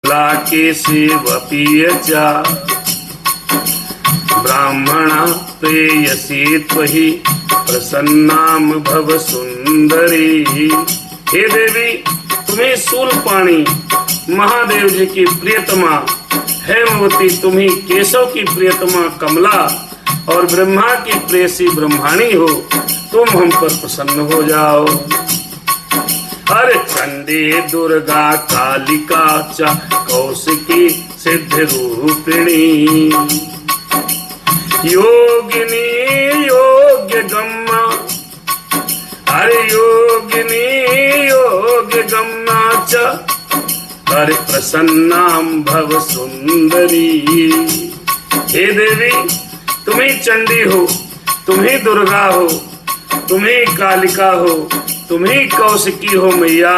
लाके सेवपीय च ब्राह्मणा प्रेयसी त्वहि प्रसन्नाम भव सुंदरी। हे देवी, तुम्हें शूलपाणी महादेव जी की प्रियतमा हेमवती, तुम्ही केशव की प्रियतमा कमला और ब्रह्मा की प्रेयसी ब्रह्माणी हो, तुम हम पर प्रसन्न हो जाओ। हर चंडी दुर्गा कालिका च कौशिकी सिद्ध रूपिणी योगिनी योग्य गम्मा। हरे योगिनी योग्य गम्मा च हरे प्रसन्नाम भव सुंदरी। हे देवी, तुम्ही चंडी हो, तुम्ही दुर्गा हो, तुम्ही कालिका हो, तुम्ही कौशिकी हो मैया,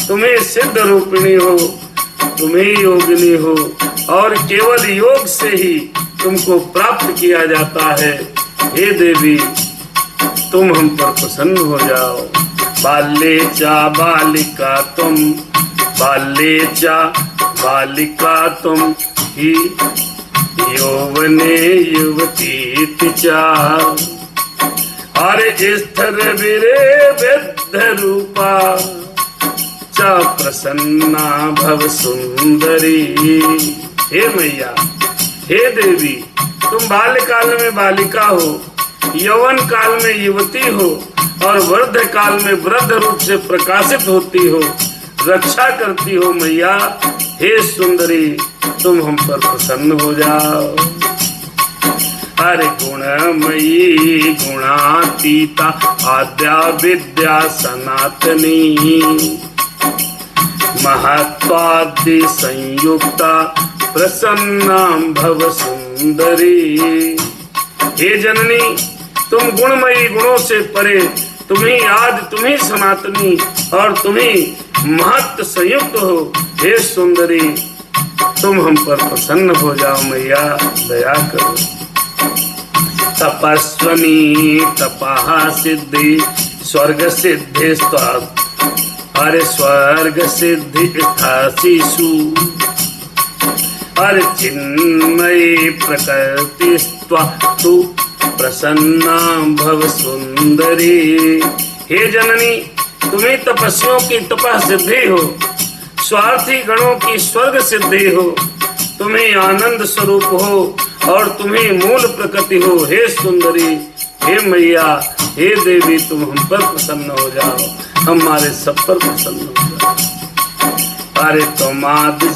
तुम्ही सिद्ध रूपिणी हो, तुम्ही योगिनी हो और केवल योग से ही तुमको प्राप्त किया जाता है। हे देवी, तुम हम पर प्रसन्न हो जाओ। बाल्ये चा बालिका तुम, बाल्ये चा बालिका तुम ही यौवने युवती चा। अरे स्थिर वीरे वृद्ध रूपा च प्रसन्ना भव सुंदरी। हे मैया, हे देवी, तुम बाल्यकाल में बालिका हो, यौवन काल में युवती हो और वृद्ध काल में वृद्ध रूप से प्रकाशित होती हो, रक्षा करती हो मैया। हे सुंदरी, तुम हम पर प्रसन्न हो जाओ। हरे गुणमयी गुणातीता आद्या विद्या सनातनी महत्वादि संयुक्ता प्रसन्नाम भव सुंदरी। हे जननी, तुम गुणमयी, गुणों से परे, तुम्ही आदि, तुम्ही सनातनी और तुम्ही महत्व संयुक्त हो। हे सुंदरी, तुम हम पर प्रसन्न हो जाओ मैया, दया करो। तपस्वनी तपः सिद्धि स्वर्ग सिद्धि अरे स्वर्ग सिद्धि स्थासीषु अरे चिन्मयी प्रकृति तु प्रसन्ना भव सुंदरी। हे जननी, तुम्हें तपस्वियों की तपः सिद्धि हो, स्वार्थी गणों की स्वर्ग सिद्धि हो, तुम्हें आनंद स्वरूप हो और तुम्हें मूल प्रकृति हो। हे सुंदरी, हे मैया, हे देवी, तुम हम पर प्रसन्न हो जाओ, हमारे सब पर प्रसन्न हो जाओ। अरे तुम आद्य